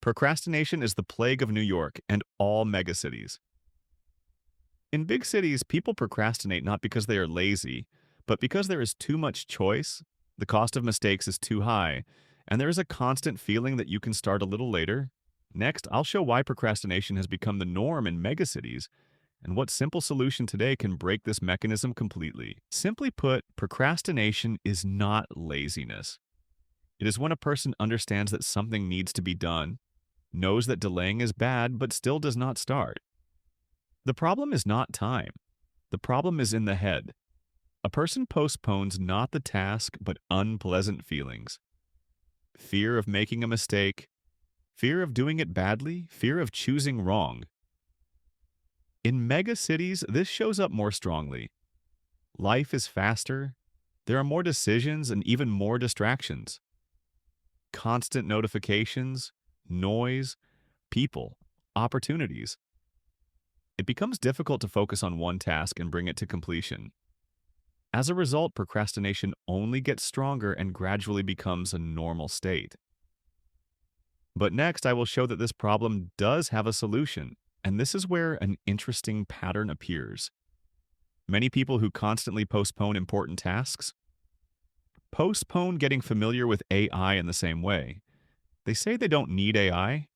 Procrastination is the plague of New York and all megacities. In big cities, people procrastinate not because they are lazy, but because there is too much choice, the cost of mistakes is too high, and there is a constant feeling that you can start a little later. Next, I'll show why procrastination has become the norm in megacities and what simple solution today can break this mechanism completely. Simply put, procrastination is not laziness. It is when a person understands that something needs to be done, knows that delaying is bad, but still does not start. The problem is not time. The problem is in the head. A person postpones not the task, but unpleasant feelings. Fear of making a mistake, fear of doing it badly, fear of choosing wrong. In mega cities, this shows up more strongly. Life is faster, there are more decisions and even more distractions. Constant notifications, noise, people, opportunities. It becomes difficult to focus on one task and bring it to completion. As a result, procrastination only gets stronger and gradually becomes a normal state. But next, I will show that this problem does have a solution, and this is where an interesting pattern appears. Many people who constantly postpone important tasks postpone getting familiar with AI in the same way. They say they don't need AI,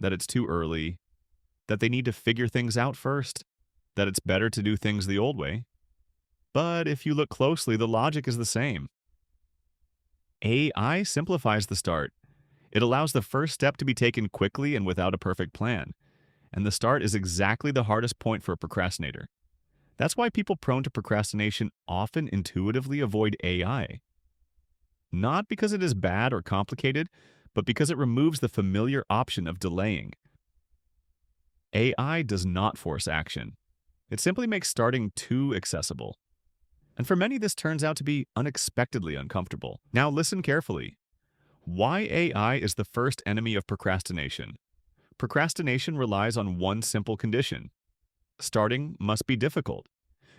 that it's too early, that they need to figure things out first, that it's better to do things the old way. But if you look closely, the logic is the same. AI simplifies the start. It allows the first step to be taken quickly and without a perfect plan. And the start is exactly the hardest point for a procrastinator. That's why people prone to procrastination often intuitively avoid AI. Not because it is bad or complicated, but because it removes the familiar option of delaying. AI does not force action. It simply makes starting too accessible. And for many, this turns out to be unexpectedly uncomfortable. Now listen carefully. Why AI is the first enemy of procrastination. Procrastination relies on one simple condition. Starting must be difficult.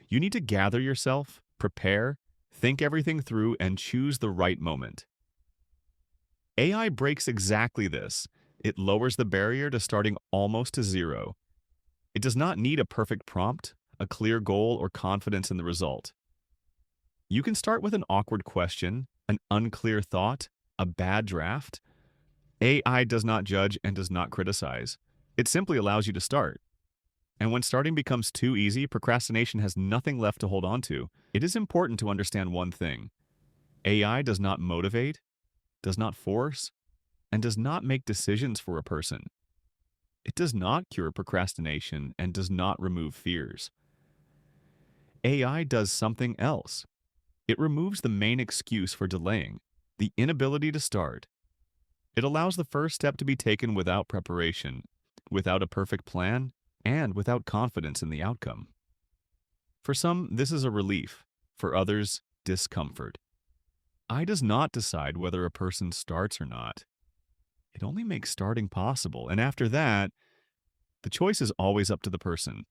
You need to gather yourself, prepare, think everything through, and choose the right moment. AI breaks exactly this. It lowers the barrier to starting almost to zero. It does not need a perfect prompt, a clear goal, or confidence in the result. You can start with an awkward question, an unclear thought, a bad draft. AI does not judge and does not criticize. It simply allows you to start. And when starting becomes too easy, procrastination has nothing left to hold on to. It is important to understand one thing. AI does not motivate, does not force, and does not make decisions for a person. It does not cure procrastination and does not remove fears. AI does something else. It removes the main excuse for delaying, the inability to start. It allows the first step to be taken without preparation, without a perfect plan, and without confidence in the outcome. For some, this is a relief. For others, discomfort. AI does not decide whether a person starts or not. It only makes starting possible, and after that, the choice is always up to the person.